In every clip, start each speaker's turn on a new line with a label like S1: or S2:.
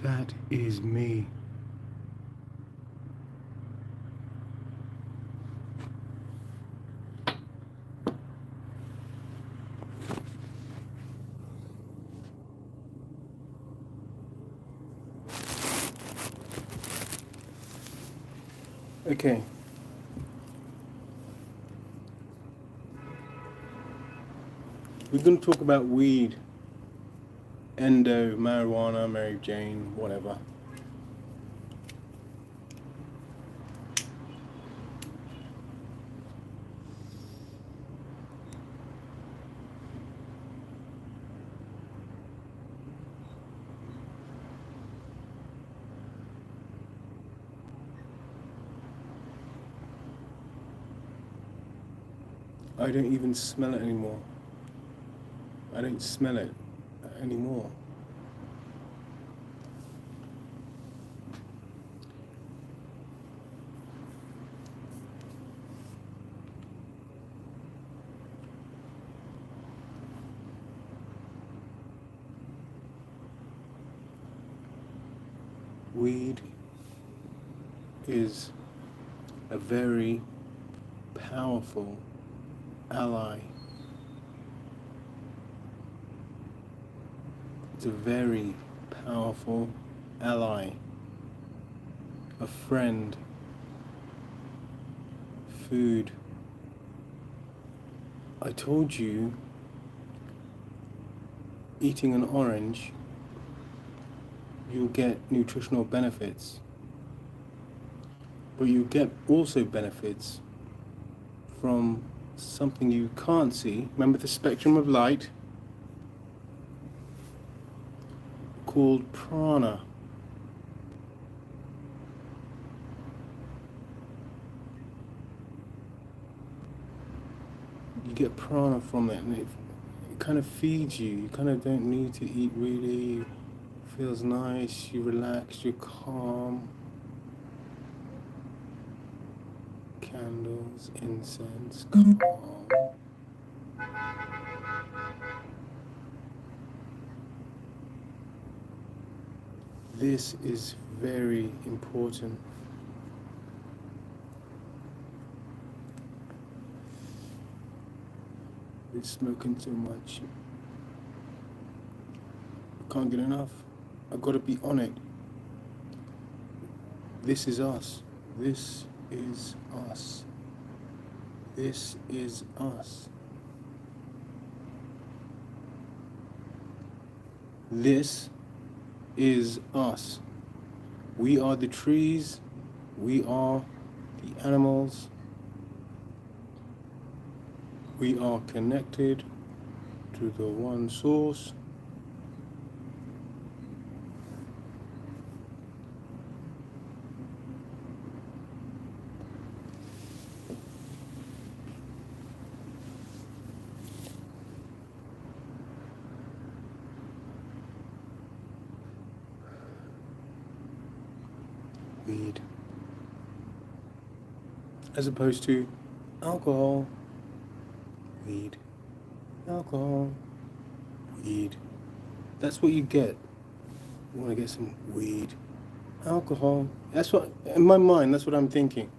S1: That is me. Okay. We're going to talk about weed, endo, marijuana, Mary Jane, whatever. I don't even smell it anymore. I don't smell it anymore. Weed is a very powerful ally. It's a very powerful ally, a friend, food. I told you eating an orange, you'll get nutritional benefits, but you get also benefits from something you can't see. Remember the spectrum of light? Called prana. You get prana from it, and it kind of feeds you. You kind of don't need to eat really. It feels nice, you relax, you're calm. Candles, incense, calm. This is very important. Been smoking too much. Can't get enough. I've got to be on it. This is us. This is us. This is us. This is us. We are the trees. We are the animals. We are connected to the one source. Weed. As opposed to alcohol. Weed. Alcohol. Weed. That's what you get. You want to get some weed. Alcohol. That's what, in my mind, that's what I'm thinking.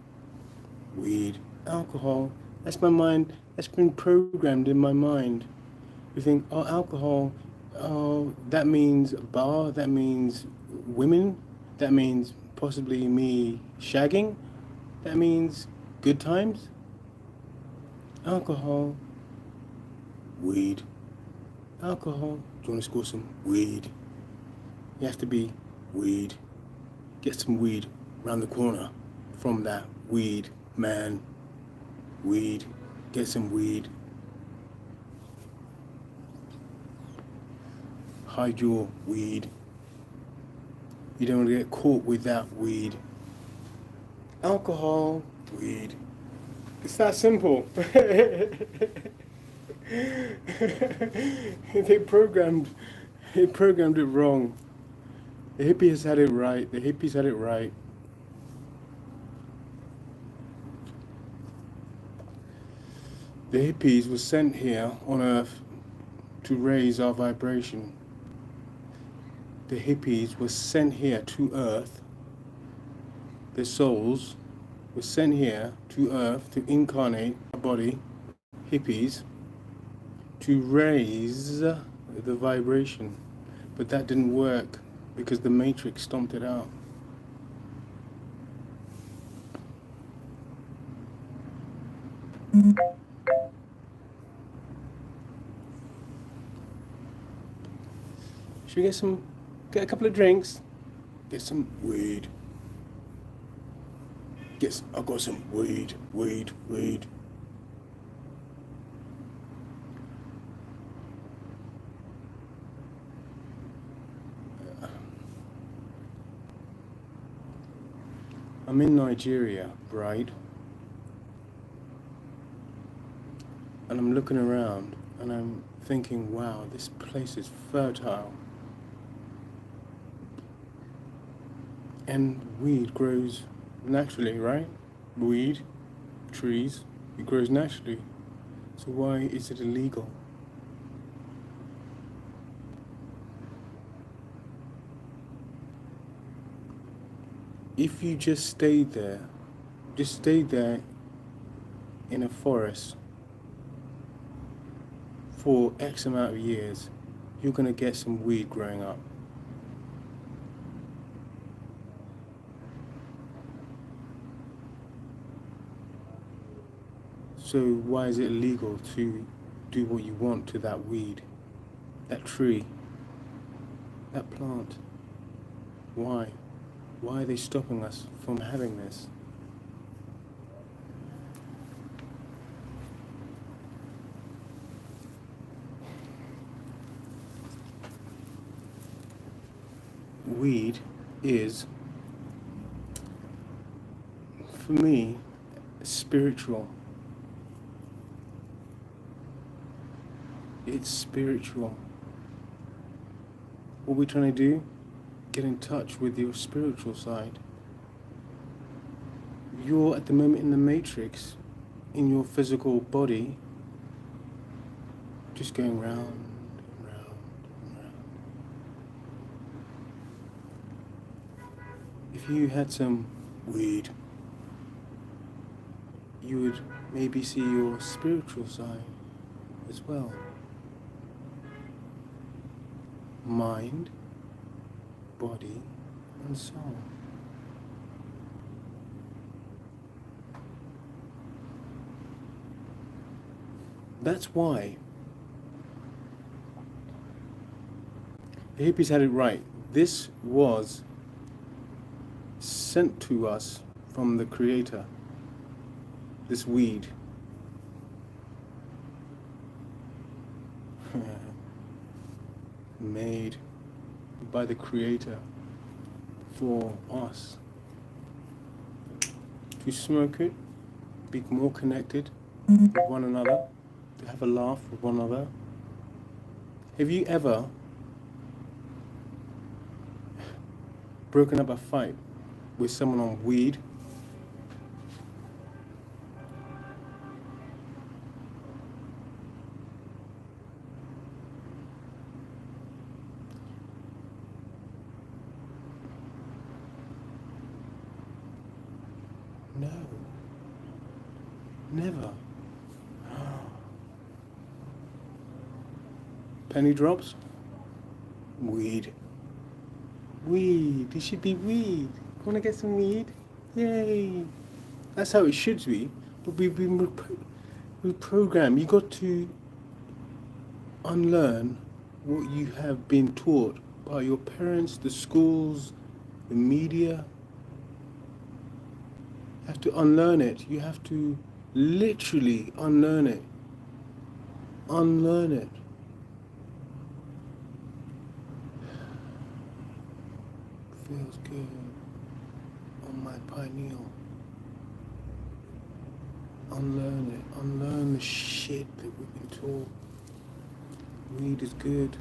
S1: Weed. Alcohol. That's my mind. That's been programmed in my mind. You think, oh, alcohol, oh, that means a bar, that means women, that means possibly me shagging, that means good times. Alcohol. Weed. Alcohol. Do you want to score some weed? It has to be weed. Get some weed around the corner from that weed man. weed. Get some weed. Hide your weed. You don't want to get caught with that weed. Alcohol, weed. It's that simple. They programmed it wrong. The hippies had it right. The hippies had it right. The hippies were sent here on Earth to raise our vibration. The hippies were sent here to Earth. Their souls were sent here to Earth to incarnate a body, hippies, to raise the vibration. But that didn't work because the Matrix stomped it out. Should we get a couple of drinks? Get some weed. I've got some weed. I'm in Nigeria, right? And I'm looking around and I'm thinking, wow, this place is fertile. And weed grows naturally, right? Weed, trees, it grows naturally. So why is it illegal? If you just stayed there in a forest for X amount of years, you're going to get some weed growing up. So why is it illegal to do what you want to that weed, that tree, that plant? Why? Why are they stopping us from having this? Weed is, for me, spiritual. It's spiritual. What we're trying to do, get in touch with your spiritual side. You're at the moment in the Matrix, in your physical body, just going round and round and round. If you had some weed, you would maybe see your spiritual side as well. Mind, body, and soul. That's why the hippies had it right. This was sent to us from the Creator, this weed. Made by the Creator for us to smoke it, be more connected with one another, to have a laugh with one another. Have you ever broken up a fight with someone on weed? No. Never. Penny drops? Weed. Weed. It should be weed. Wanna get some weed? Yay. That's how it should be. But we've been reprogrammed. You got to unlearn what you have been taught by your parents, the schools, the media. You have to unlearn it. You have to Literally unlearn it. Unlearn it. Feels good on my pineal. Unlearn it. Unlearn the shit that we've been taught. Weed is good.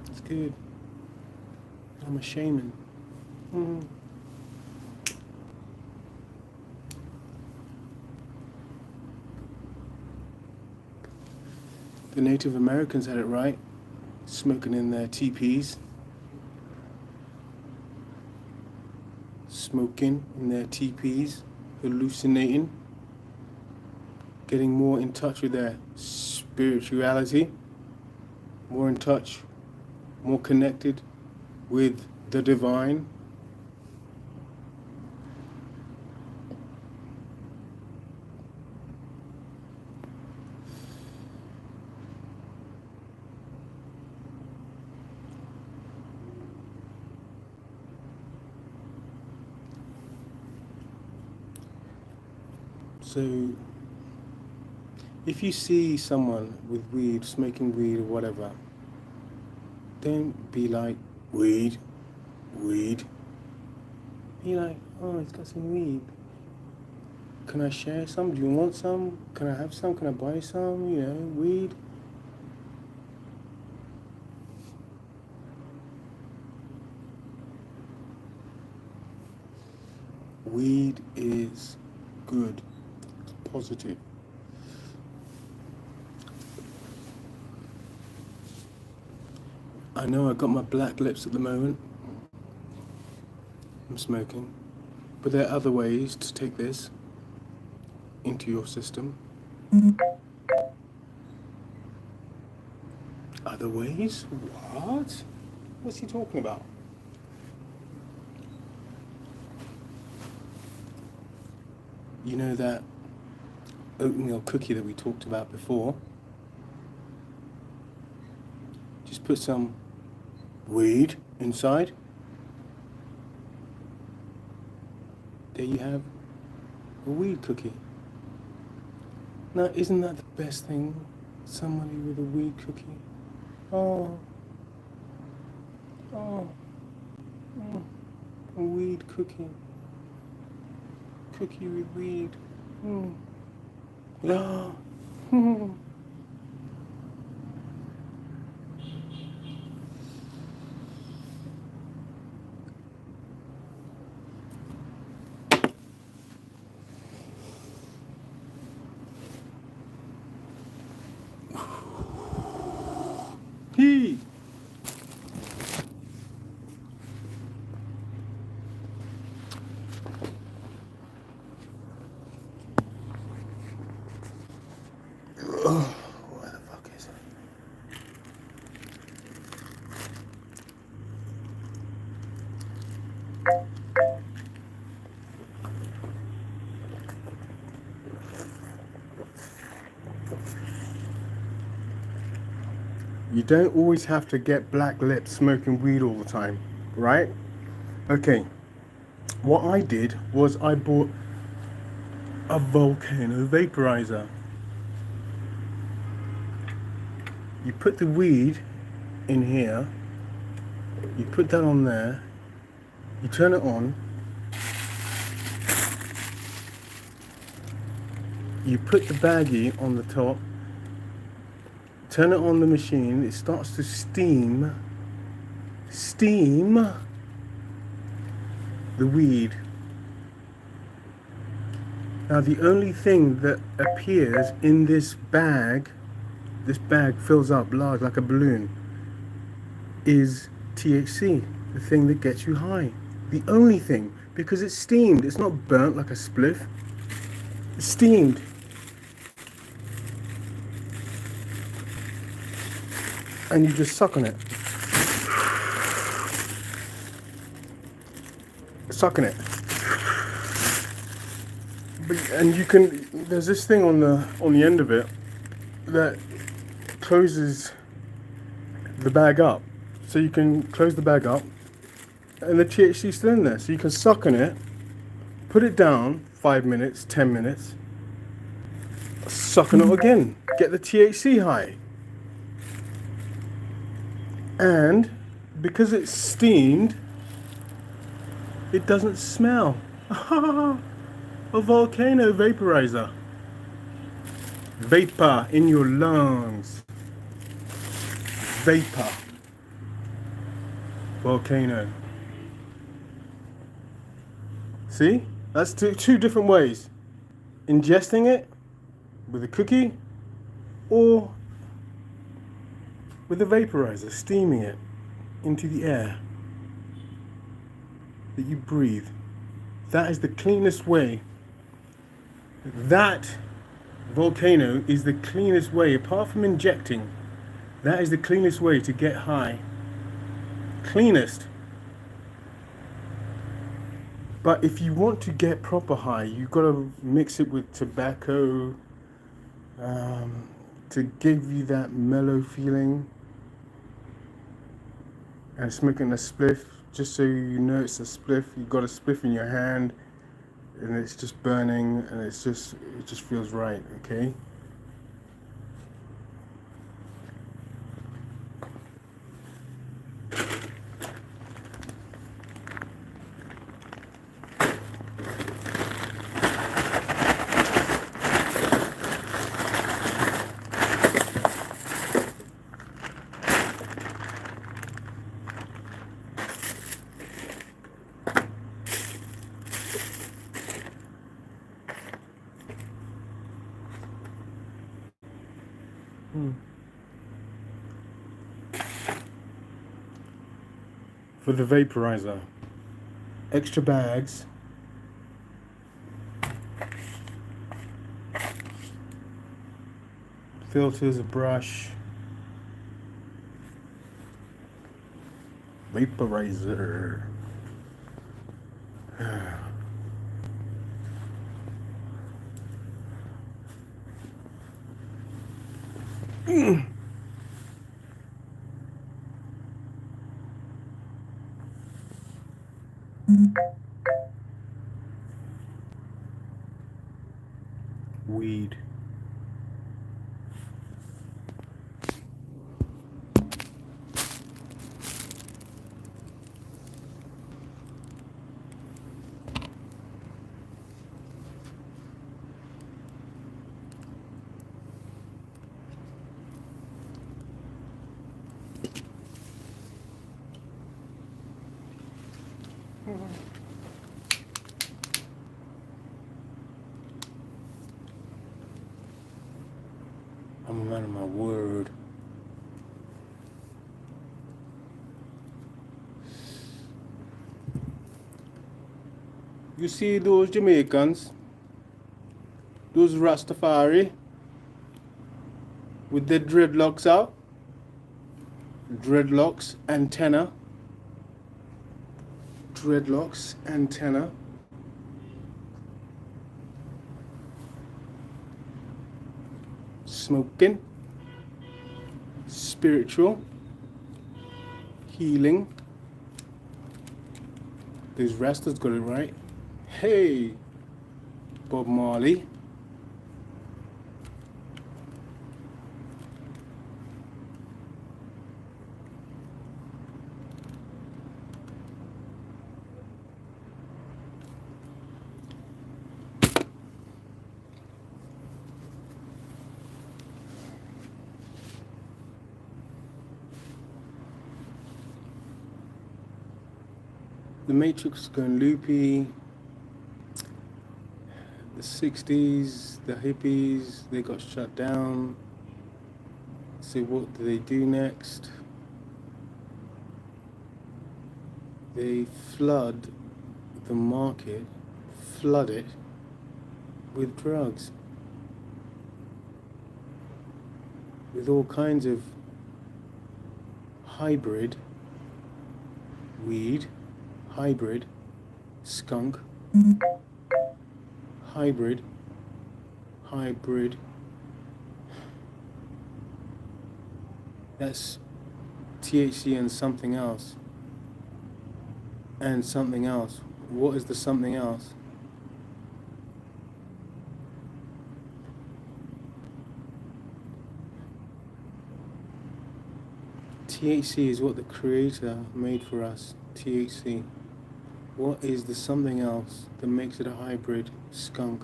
S1: It's good. I'm a shaman. The Native Americans had it right, smoking in their teepees. Smoking in their teepees, hallucinating, getting more in touch with their spirituality, more in touch, more connected with the divine. So, if you see someone with weed, smoking weed or whatever, don't be like, weed, weed. Be like, oh, he's got some weed. Can I share some? Do you want some? Can I have some? Can I buy some? You know, weed. Weed is good. It's positive. I know I got my black lips at the moment. I'm smoking. But there are other ways to take this into your system. Other ways? What? What's he talking about? You know that oatmeal cookie that we talked about before? Just put some weed inside. There you have a weed cookie. Now, isn't that the best thing? Somebody with a weed cookie. Oh, a weed cookie. Cookie with weed. Ah. He. Where the fuck is it? You don't always have to get black lips smoking weed all the time, right? Okay, what I did was I bought a volcano vaporizer. You put the weed in here, you put that on there, you turn it on, you put the baggie on the top, turn it on the machine, it starts to steam the weed. Now the only thing that appears in this bag fills up large like a balloon, is THC, the thing that gets you high. The only thing, because it's steamed, it's not burnt like a spliff, it's steamed. And you just suck on it. Suck on it. And you can, there's this thing on the end of it that closes the bag up. So you can close the bag up and the THC's still in there. So you can suck on it, put it down 5 minutes, 10 minutes, suck on it again. Get the THC high. And because it's steamed, it doesn't smell. A volcano vaporizer. Vapor in your lungs. Vapor. Volcano. See? That's two different ways. Ingesting it with a cookie or with a vaporizer, steaming it into the air that you breathe. That is the cleanest way. That volcano is the cleanest way, apart from injecting. That is the cleanest way to get high. Cleanest. But if you want to get proper high, you've got to mix it with tobacco to give you that mellow feeling. And smoking a spliff, just so you know it's a spliff. You've got a spliff in your hand, and it's just burning, and it just feels right. Okay. For the vaporizer, extra bags, filters, a brush, vaporizer. Weed. I'm a man of my word. You see those Jamaicans, those Rastafari, with their dreadlocks out, dreadlocks, antenna, smoking, spiritual, healing. These Rastas got it right. Hey, Bob Marley. The Matrix is going loopy. The 60s, the hippies, they got shut down. So what do they do next? They flood the market, flood it with drugs. With all kinds of hybrid weed, hybrid skunk, hybrid, that's THC and something else. And something else. What is the something else? THC is what the Creator made for us. THC. What is the something else that makes it a hybrid skunk?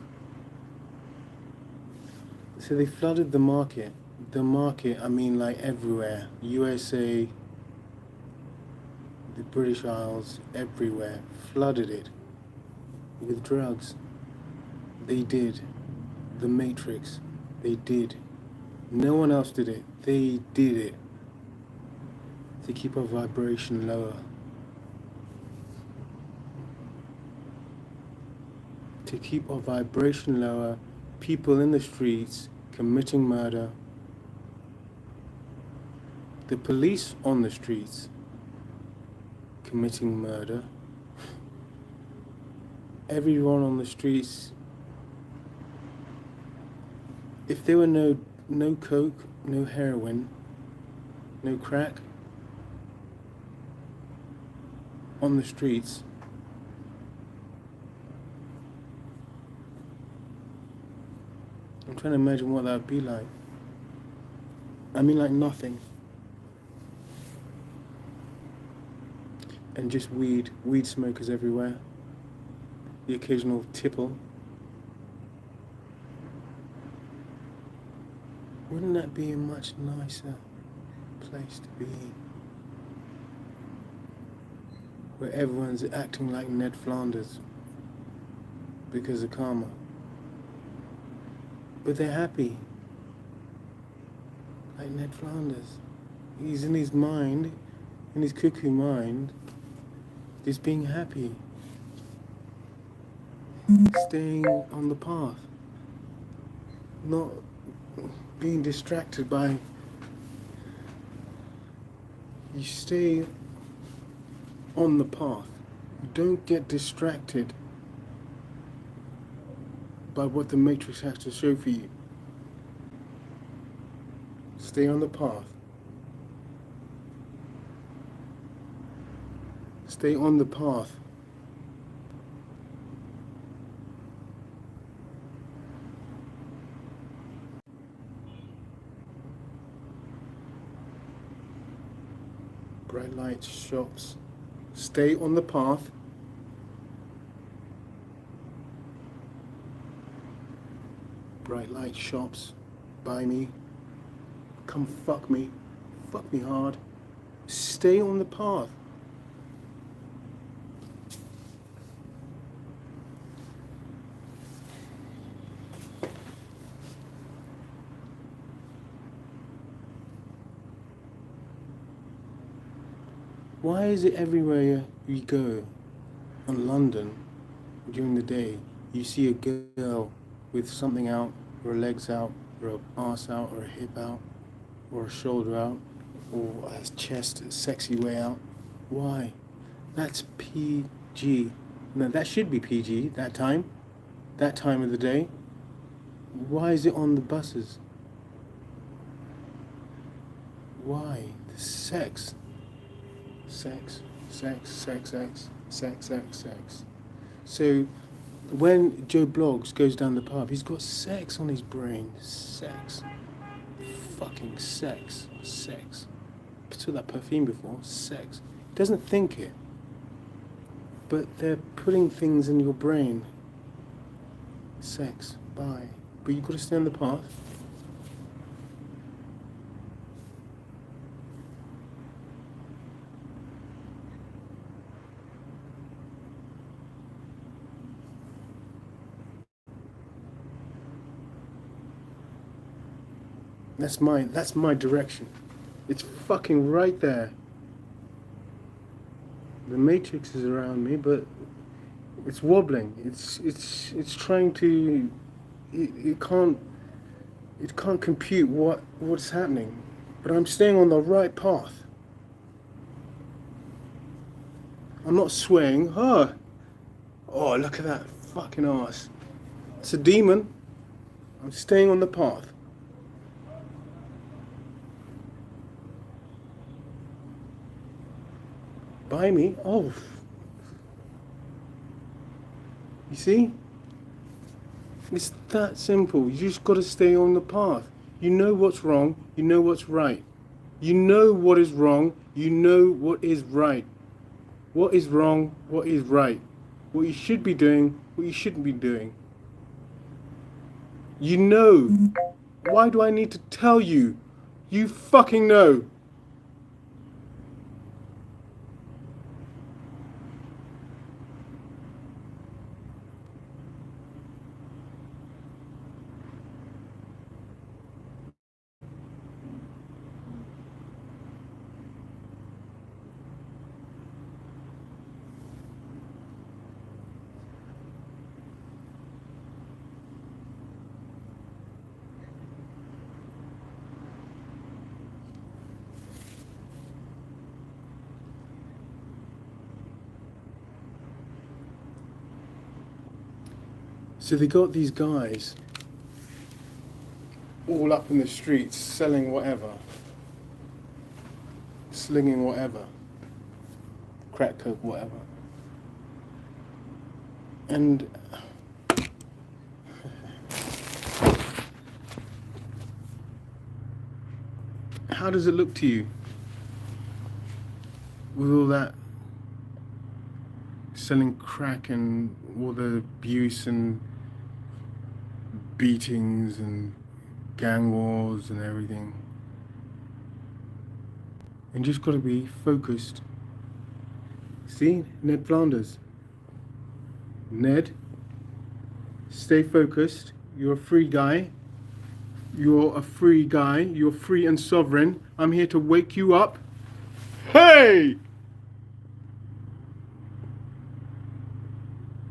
S1: So they flooded the market. The market, I mean, like everywhere. USA, the British Isles, everywhere. Flooded it with drugs. They did. The Matrix. They did. No one else did it. They did it. To keep our vibration lower. To keep our vibration lower. People in the streets committing murder. The police on the streets committing murder. Everyone on the streets. If there were no coke, no heroin, no crack on the streets, I'm trying to imagine what that would be like. I mean, like nothing. And just weed smokers everywhere. The occasional tipple. Wouldn't that be a much nicer place to be? Where everyone's acting like Ned Flanders because of karma. But they're happy. Like Ned Flanders. He's in his mind, in his cuckoo mind, just being happy. Staying on the path. Not being distracted by... You stay on the path. You don't get distracted by what the Matrix has to show for you. Stay on the path. Stay on the path. Bright lights, shops. Stay on the path. Bright light shops. Buy me. Come fuck me. Fuck me hard. Stay on the path. Why is it everywhere you go in London during the day, you see a girl with something out, or her legs out, or an arse out, or a hip out, or a shoulder out, or a chest, a sexy way out? Why? That's PG. No, that should be PG, that time of the day. Why is it on the buses? Why? The sex. Sex. So when Joe Bloggs goes down the pub, he's got sex on his brain. Sex. Fucking sex. Sex. I saw that perfume before. Sex. He doesn't think it. But they're putting things in your brain. Sex. Bye. But you've got to stay on the path. That's my direction. It's fucking right there. The Matrix is around me, but it's wobbling. It's trying to. It can't compute what's happening. But I'm staying on the right path. I'm not swaying. Oh, look at that fucking ass. It's a demon. I'm staying on the path. Buy me? Oh. You see? It's that simple. You just got to stay on the path. You know what's wrong. You know what's right. You know what is wrong. You know what is right. What is wrong, what is right. What you should be doing, what you shouldn't be doing. You know. Why do I need to tell you? You fucking know. So they got these guys all up in the streets selling whatever, slinging whatever, crack coke, whatever. And how does it look to you with all that selling crack and all the abuse and beatings and gang wars and everything? And just got to be focused. See, Ned Flanders. Ned, stay focused. You're a free guy. You're a free guy. You're free and sovereign. I'm here to wake you up. Hey!